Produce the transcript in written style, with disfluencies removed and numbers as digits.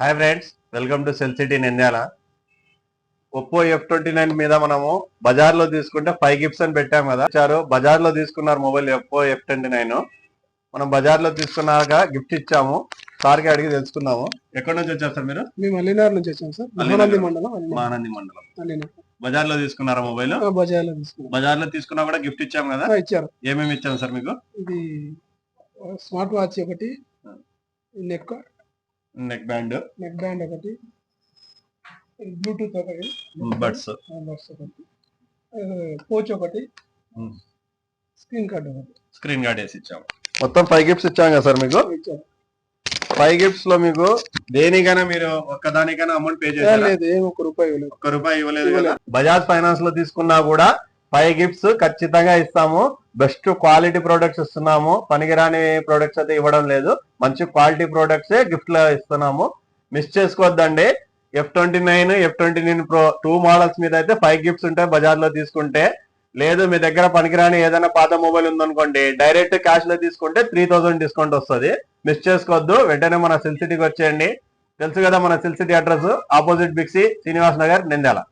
Hi friends, welcome to cell city Nandyal. Oppo F29 మీద మనము బజార్ లో తీసుకుంటే 5 గిఫ్ట్స్ అని పెట్టాం కదా. బజార్ లో తీసుకున్నారు మొబైల్ ఒప్పో F29. మనం బజార్ లో తీసుకున్నాక గిఫ్ట్ ఇచ్చాము. సార్ కి అడిగి తెలుసుకున్నాము. ఎక్కడి నుంచి వచ్చారు సార్ మీరు? మేము అల్లినార్ నుంచి వచ్చాం సార్. మహానంది మండలం. బజార్ లో తీసుకున్నారా మొబైల్? బజార్ లో తీసుకున్నా కూడా గిఫ్ట్ ఇచ్చాము కదా. ఇచ్చారు. ఏమేమి ఇచ్చాము సార్ మీకు? ఇది స్మార్ట్ వాచ్ ఒకటి, నెక్ బ్యాండ్ ఒకటి, బ్లూటూత్ ఒకటి, బడ్స్ ఒకటి, కోచ్ ఒకటి, స్క్రీన్ కార్డ్ వేసి ఇచ్చాము. మొత్తం 5 గిఫ్ట్స్ ఇచ్చాం కదా సార్ మీకు. 5 గిఫ్ట్స్ లో మీకు దేనికైనా మీరు ఒక్కదానికైనా అమౌంట్ పే చేయాలి? ఒక్క రూపాయి ఇవ్వలేదు కదా. బజాజ్ ఫైనాన్స్ లో తీసుకున్నా కూడా 5 గిఫ్ట్స్ ఖచ్చితంగా ఇస్తాము. బెస్ట్ క్వాలిటీ ప్రొడక్ట్స్ ఇస్తున్నాము. పనికిరాని ప్రొడక్ట్స్ అయితే ఇవ్వడం లేదు. మంచి క్వాలిటీ ప్రొడక్ట్స్ గిఫ్ట్ లో ఇస్తున్నాము. మిస్ చేసుకోవద్దండి. F29, F29 Pro 2 మోడల్స్ మీద అయితే 5 గిఫ్ట్స్ ఉంటాయి బజార్ లో తీసుకుంటే. లేదు మీ దగ్గర పనికిరాని ఏదైనా పాత మొబైల్ ఉందనుకోండి, డైరెక్ట్ క్యాష్ లో తీసుకుంటే 3000 డిస్కౌంట్ వస్తుంది. మిస్ చేసుకోవద్దు. వెంటనే మన సెల్ సిటీకి వచ్చేయండి. తెలుసు కదా మన సెల్ సిటీ అడ్రస్, ఆపోజిట్ బిక్సీ, శ్రీనివాస్ నగర్, నంద్యాల.